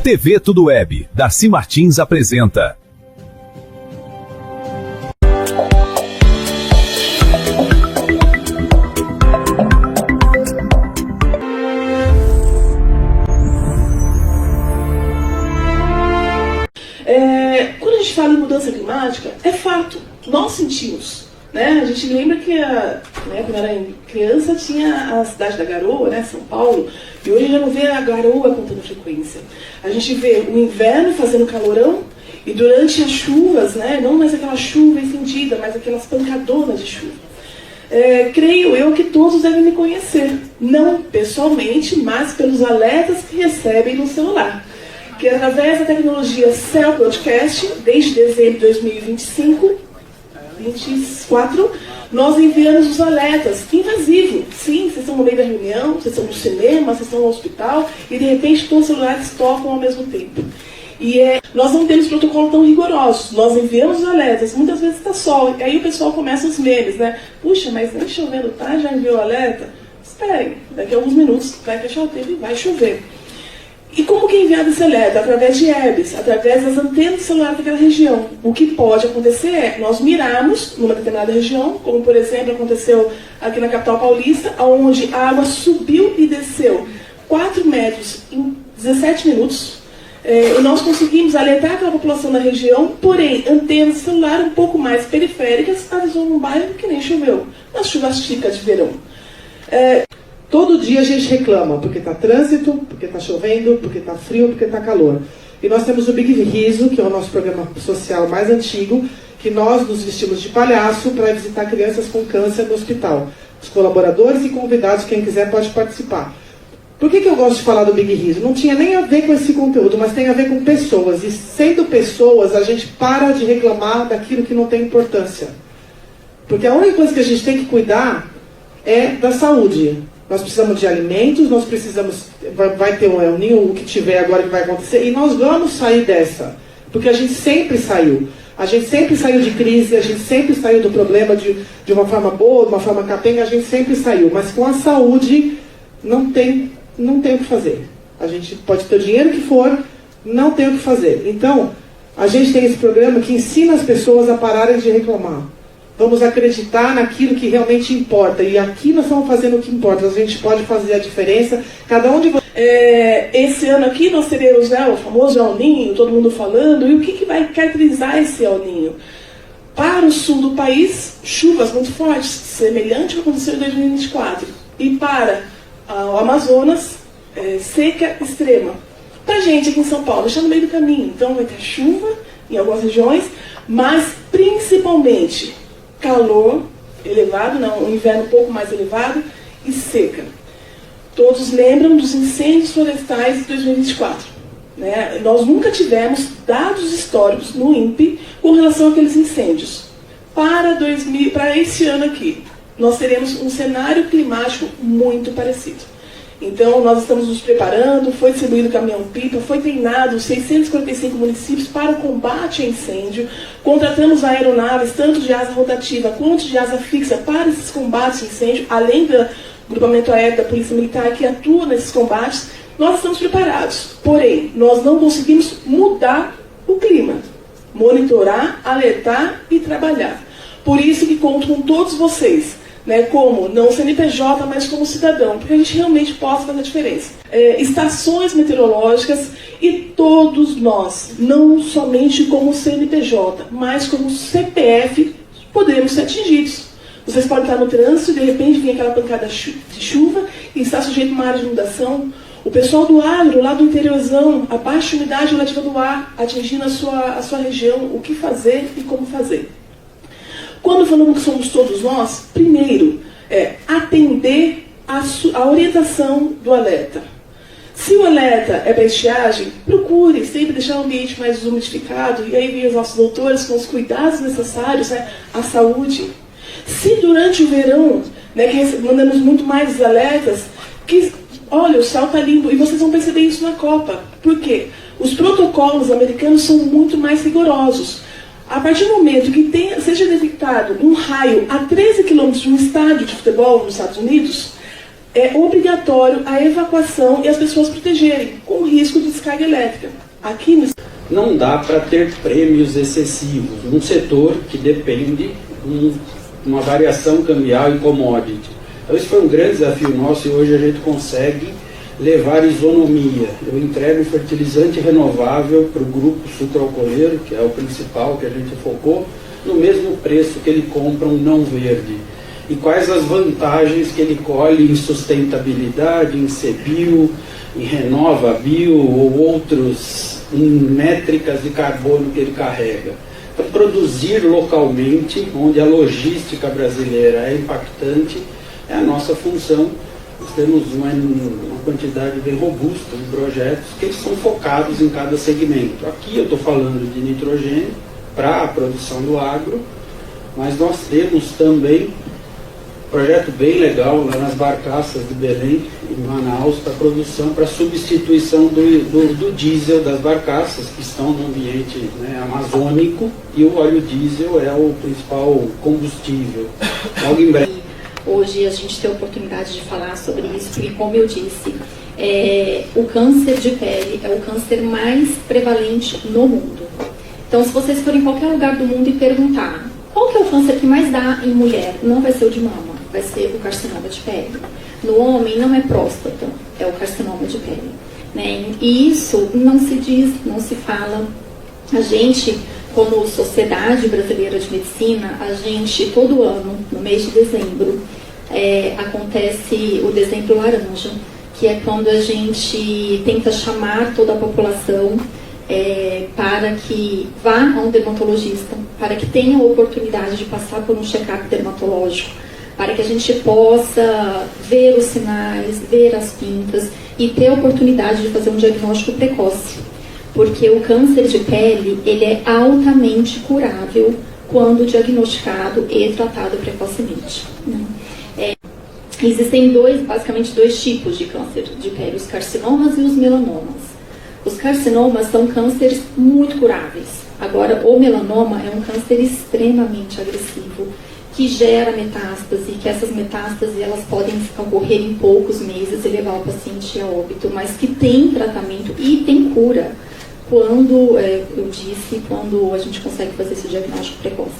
TV Tudo Web, Darcy Martins apresenta. Quando a gente fala em mudança climática, é fato, nós sentimos. Né? A gente lembra que quando era criança tinha a cidade da garoa, né, São Paulo, e hoje já não vê a garoa com tanta frequência. A gente vê o inverno fazendo calorão e durante as chuvas, né, não mais aquela chuva estendida, mas aquelas pancadonas de chuva. Creio eu que todos devem me conhecer, não pessoalmente, mas pelos alertas que recebem no celular. Que através da tecnologia Cell Broadcast, desde dezembro de 2024, nós enviamos os alertas invasivos. Sim, vocês estão no meio da reunião, vocês estão no cinema, vocês estão no hospital, e de repente todos os celulares tocam ao mesmo tempo. Nós não temos protocolo tão rigoroso, nós enviamos os alertas, muitas vezes está sol, e aí o pessoal começa os memes, né? Puxa, mas nem chovendo tá, já enviou o alerta? Esperem, daqui a alguns minutos vai fechar o tempo e vai chover. E como que é enviado esse alerta? Através de herbes, através das antenas do celular daquela região. O que pode acontecer é nós mirarmos numa determinada região, como por exemplo aconteceu aqui na capital paulista, onde a água subiu e desceu 4 metros em 17 minutos. E nós conseguimos alertar aquela população da região, porém, antenas de celular um pouco mais periféricas avisou num bairro que nem choveu, nas chuvas típicas de verão. Todo dia a gente reclama, porque está trânsito, porque está chovendo, porque está frio, porque está calor. E nós temos o Big Riso, que é o nosso programa social mais antigo, que nós nos vestimos de palhaço para visitar crianças com câncer no hospital. Os colaboradores e convidados, quem quiser pode participar. Por que eu gosto de falar do Big Riso? Não tinha nem a ver com esse conteúdo, mas tem a ver com pessoas. E sendo pessoas, a gente para de reclamar daquilo que não tem importância. Porque a única coisa que a gente tem que cuidar é da saúde. Nós precisamos de alimentos, nós precisamos, vai ter um El Niño, o que tiver agora que vai acontecer, e nós vamos sair dessa, porque a gente sempre saiu. A gente sempre saiu de crise, a gente sempre saiu do problema de uma forma boa, de uma forma capenga, a gente sempre saiu. Mas com a saúde, não tem o que fazer. A gente pode ter o dinheiro que for, não tem o que fazer. Então, a gente tem esse programa que ensina as pessoas a pararem de reclamar. Vamos acreditar naquilo que realmente importa. E aqui nós estamos fazendo o que importa. A gente pode fazer a diferença. Cada um de vocês. Esse ano aqui nós teremos, né, o famoso El Niño, todo mundo falando. E o que vai caracterizar esse El Niño? Para o sul do país, chuvas muito fortes, semelhante ao que aconteceu em 2024. E para o Amazonas, seca extrema. Para a gente aqui em São Paulo, deixar no meio do caminho. Então vai ter chuva em algumas regiões, mas principalmente calor elevado, um inverno um pouco mais elevado e seca. Todos lembram dos incêndios florestais de 2024. Né? Nós nunca tivemos dados históricos no INPE com relação àqueles incêndios. Para esse ano aqui, nós teremos um cenário climático muito parecido. Então, nós estamos nos preparando, foi distribuído caminhão-pipa, foi treinado 645 municípios para o combate a incêndio, contratamos aeronaves, tanto de asa rotativa quanto de asa fixa, para esses combates a incêndio, além do grupamento aéreo da Polícia Militar que atua nesses combates, nós estamos preparados. Porém, nós não conseguimos mudar o clima, monitorar, alertar e trabalhar. Por isso que conto com todos vocês. Né, como não CNPJ, mas como cidadão, porque a gente realmente possa fazer a diferença. Estações meteorológicas e todos nós, não somente como CNPJ, mas como CPF, podemos ser atingidos. Vocês podem estar no trânsito e de repente vem aquela pancada de chuva e está sujeito a uma área de inundação. O pessoal do agro, lá do interiorzão, a baixa umidade relativa do ar, atingindo a sua região, o que fazer e como fazer. Quando falamos que somos todos nós, primeiro, atender a orientação do alerta. Se o alerta é para estiagem, procure sempre deixar o ambiente mais desumidificado, e aí vem os nossos doutores com os cuidados necessários, né, à saúde. Se durante o verão, né, que mandamos muito mais alertas, que, olha, o céu está limpo, e vocês vão perceber isso na Copa. Por quê? Os protocolos americanos são muito mais rigorosos. A partir do momento que seja detectado um raio a 13 quilômetros de um estádio de futebol nos Estados Unidos, é obrigatório a evacuação e as pessoas protegerem, com risco de descarga elétrica. Aqui no... Não dá para ter prêmios excessivos num setor que depende de uma variação cambial e commodity. Então esse foi um grande desafio nosso e hoje a gente consegue levar isonomia. Eu entrego fertilizante renovável para o grupo sucroalcooleiro, que é o principal que a gente focou, no mesmo preço que ele compra um não verde. E quais as vantagens que ele colhe em sustentabilidade, em CBio, em RenovaBio ou outros métricas de carbono que ele carrega. Então, produzir localmente, onde a logística brasileira é impactante, é a nossa função. Nós temos uma quantidade bem robusta de projetos que eles são focados em cada segmento. Aqui eu estou falando de nitrogênio para a produção do agro, mas nós temos também um projeto bem legal lá nas barcaças de Belém, em Manaus, para produção, para substituição do diesel das barcaças que estão no ambiente, né, amazônico, e o óleo diesel é o principal combustível. Logo em breve. Hoje a gente tem a oportunidade de falar sobre isso, porque, como eu disse, o câncer de pele é o câncer mais prevalente no mundo. Então, se vocês forem em qualquer lugar do mundo e perguntar qual que é o câncer que mais dá em mulher, não vai ser o de mama, vai ser o carcinoma de pele. No homem não é próstata, é o carcinoma de pele. Né? E isso não se diz, não se fala. A gente, como Sociedade Brasileira de Medicina, a gente, todo ano, no mês de dezembro, acontece o Dezembro Laranja, que é quando a gente tenta chamar toda a população para que vá a um dermatologista, para que tenha a oportunidade de passar por um check-up dermatológico, para que a gente possa ver os sinais, ver as pintas e ter a oportunidade de fazer um diagnóstico precoce. Porque o câncer de pele, ele é altamente curável quando diagnosticado e tratado precocemente. Né? Existem basicamente dois tipos de câncer de pele, os carcinomas e os melanomas. Os carcinomas são cânceres muito curáveis. Agora, o melanoma é um câncer extremamente agressivo, que gera metástase, que essas metástases elas podem ocorrer em poucos meses e levar o paciente a óbito, mas que tem tratamento e tem cura quando a gente consegue fazer esse diagnóstico precoce.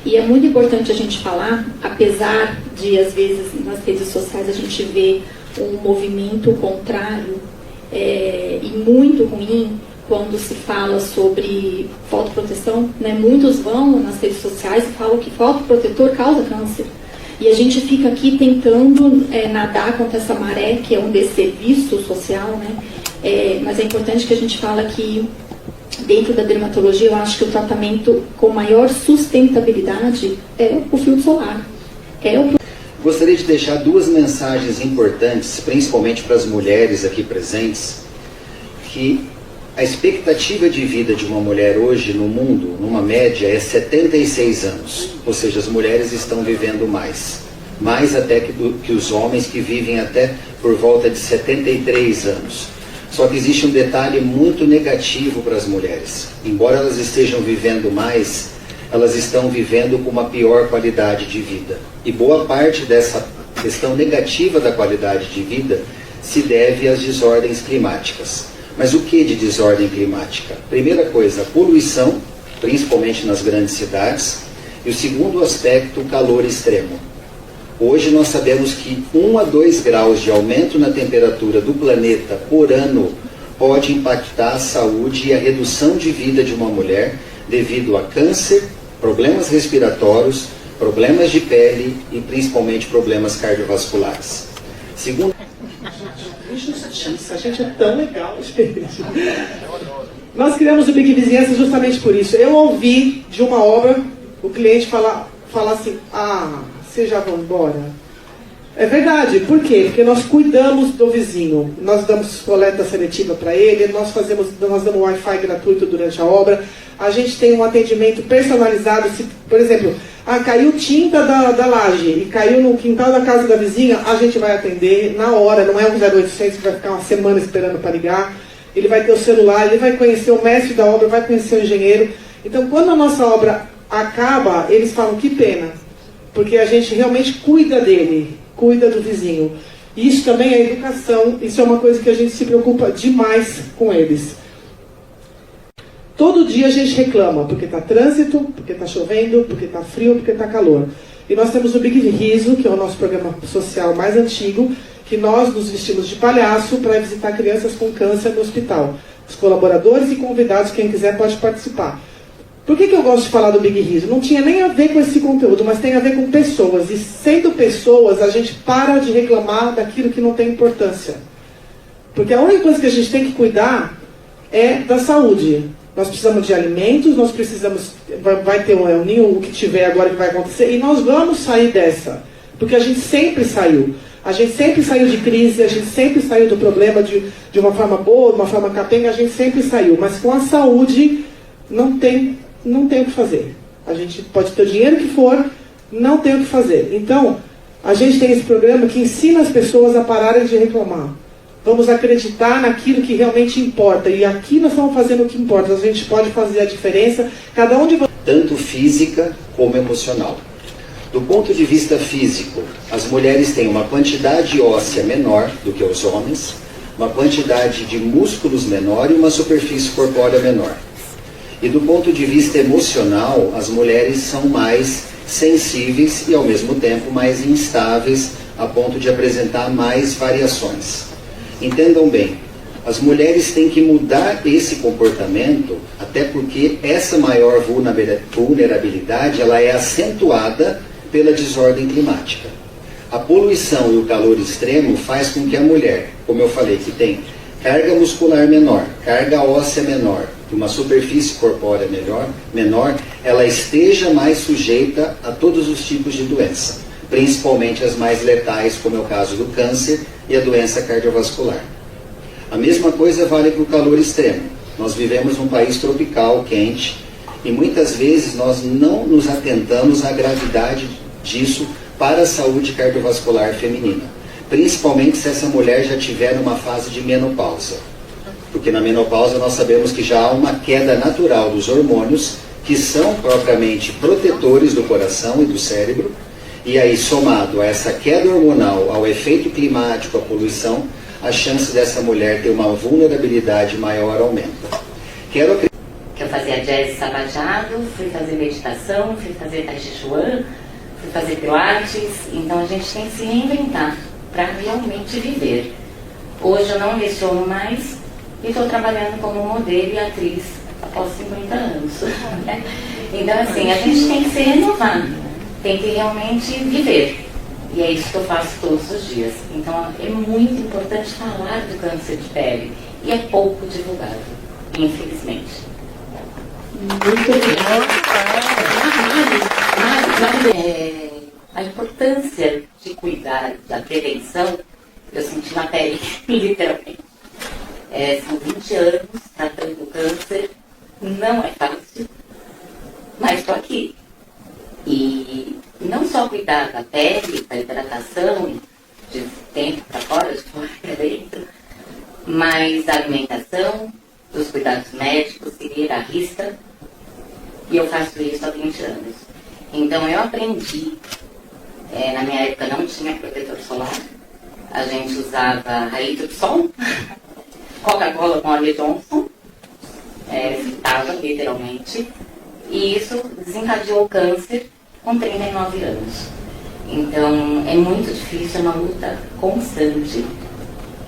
E é muito importante a gente falar, apesar de, às vezes, nas redes sociais a gente ver um movimento contrário e muito ruim quando se fala sobre fotoproteção, né? Muitos vão nas redes sociais e falam que fotoprotetor causa câncer. E a gente fica aqui tentando nadar contra essa maré, que é um desserviço social, né? Mas é importante que a gente fala que dentro da dermatologia, eu acho que o tratamento com maior sustentabilidade é o filtro solar. Gostaria de deixar duas mensagens importantes, principalmente para as mulheres aqui presentes, que a expectativa de vida de uma mulher hoje no mundo, numa média, é 76 anos. Ou seja, as mulheres estão vivendo mais até que os homens, que vivem até por volta de 73 anos. Só que existe um detalhe muito negativo para as mulheres. Embora elas estejam vivendo mais, elas estão vivendo com uma pior qualidade de vida. E boa parte dessa questão negativa da qualidade de vida se deve às desordens climáticas. Mas o que de desordem climática? Primeira coisa, poluição, principalmente nas grandes cidades. E o segundo aspecto, o calor extremo. Hoje nós sabemos que 1 a 2 graus de aumento na temperatura do planeta por ano pode impactar a saúde e a redução de vida de uma mulher devido a câncer, problemas respiratórios, problemas de pele e principalmente problemas cardiovasculares. Segundo... Injustiça, a gente é tão legal, gente. Nós criamos o Big Vizinhança justamente por isso. Eu ouvi de uma obra o cliente falar assim, vocês já vão embora? É verdade, por quê? Porque nós cuidamos do vizinho, nós damos coleta seletiva para ele, nós damos Wi-Fi gratuito durante a obra, a gente tem um atendimento personalizado, se, por exemplo, caiu tinta da laje e caiu no quintal da casa da vizinha, a gente vai atender na hora, não é um 0800 que vai ficar uma semana esperando para ligar, ele vai ter o celular, ele vai conhecer o mestre da obra, vai conhecer o engenheiro. Então, quando a nossa obra acaba, eles falam, que pena, porque a gente realmente cuida dele, cuida do vizinho. E isso também é educação, isso é uma coisa que a gente se preocupa demais com eles. Todo dia a gente reclama, porque está trânsito, porque está chovendo, porque está frio, porque está calor. E nós temos o Big Riso, que é o nosso programa social mais antigo, que nós nos vestimos de palhaço para visitar crianças com câncer no hospital. Os colaboradores e convidados, quem quiser pode participar. Por que eu gosto de falar do Big Riso? Não tinha nem a ver com esse conteúdo, mas tem a ver com pessoas. E sendo pessoas, a gente para de reclamar daquilo que não tem importância. Porque a única coisa que a gente tem que cuidar é da saúde. Nós precisamos de alimentos, nós precisamos... Vai ter um El Niño, o que tiver agora que vai acontecer, e nós vamos sair dessa. Porque a gente sempre saiu. A gente sempre saiu de crise, a gente sempre saiu do problema de uma forma boa, de uma forma capenga, a gente sempre saiu. Mas com a saúde, não tem o que fazer. A gente pode ter o dinheiro que for, não tem o que fazer. Então, a gente tem esse programa que ensina as pessoas a pararem de reclamar. Vamos acreditar naquilo que realmente importa. E aqui nós estamos fazendo o que importa. A gente pode fazer a diferença, cada um de vocês. Tanto física como emocional. Do ponto de vista físico, as mulheres têm uma quantidade óssea menor do que os homens, uma quantidade de músculos menor e uma superfície corpórea menor. E do ponto de vista emocional, as mulheres são mais sensíveis e, ao mesmo tempo, mais instáveis, a ponto de apresentar mais variações. Entendam bem, as mulheres têm que mudar esse comportamento, até porque essa maior vulnerabilidade ela é acentuada pela desordem climática. A poluição e o calor extremo faz com que a mulher, como eu falei, que tem carga muscular menor, carga óssea menor, uma superfície corpórea menor, ela esteja mais sujeita a todos os tipos de doença, principalmente as mais letais, como é o caso do câncer e a doença cardiovascular. A mesma coisa vale para o calor extremo. Nós vivemos num país tropical, quente, e muitas vezes nós não nos atentamos à gravidade disso para a saúde cardiovascular feminina, principalmente se essa mulher já tiver numa fase de menopausa. Porque na menopausa nós sabemos que já há uma queda natural dos hormônios, que são propriamente protetores do coração e do cérebro, e aí somado a essa queda hormonal, ao efeito climático, à poluição, a chance dessa mulher ter uma vulnerabilidade maior aumenta. Que eu fazia jazz sabajado, fui fazer meditação, fui fazer tai chi chuan, fui fazer pilates, então a gente tem que se reinventar para realmente viver. Hoje eu não leciono mais e estou trabalhando como modelo e atriz após 50 anos. Então assim, a gente tem que se renovar, tem que realmente viver. E é isso que eu faço todos os dias. Então é muito importante falar do câncer de pele e é pouco divulgado, infelizmente. Muito A importância de cuidar da prevenção, eu senti na pele, literalmente. São 20 anos tratando o câncer, não é fácil, mas estou aqui. E não só cuidar da pele, da hidratação, de dentro para fora, de fora para dentro, mas da alimentação, dos cuidados médicos, seguir a risca. E eu faço isso há 20 anos. Então eu aprendi, na minha época não tinha protetor solar, a gente usava raíto de sol, Coca-Cola com Ollie Johnson, fritava literalmente, e isso desencadeou o câncer com 39 anos. Então é muito difícil, é uma luta constante,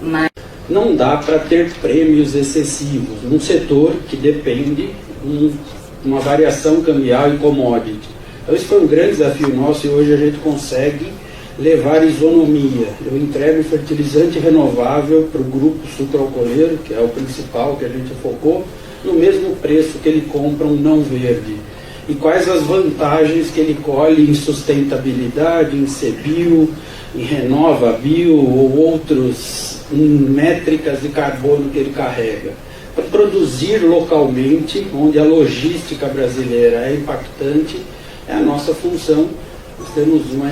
mas... Não dá para ter prêmios excessivos num setor que depende de uma variação cambial e commodity. Então esse foi um grande desafio nosso e hoje a gente consegue levar isonomia. Eu entrego fertilizante renovável para o grupo sucroalcooleiro, que é o principal que a gente focou, no mesmo preço que ele compra um não verde. E quais as vantagens que ele colhe em sustentabilidade, em CBio, em RenovaBio ou outros métricas de carbono que ele carrega. Para produzir localmente, onde a logística brasileira é impactante, é a nossa função. Nós temos uma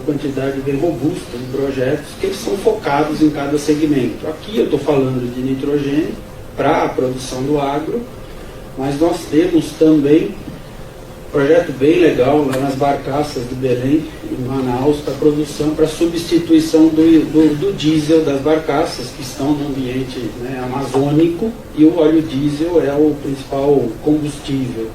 quantidade bem robusta de projetos que eles são focados em cada segmento. Aqui eu estou falando de nitrogênio para a produção do agro, mas nós temos também projeto bem legal lá nas barcaças de Belém, em Manaus, para produção, para substituição do diesel das barcaças que estão no ambiente, né, amazônico, e o óleo diesel é o principal combustível.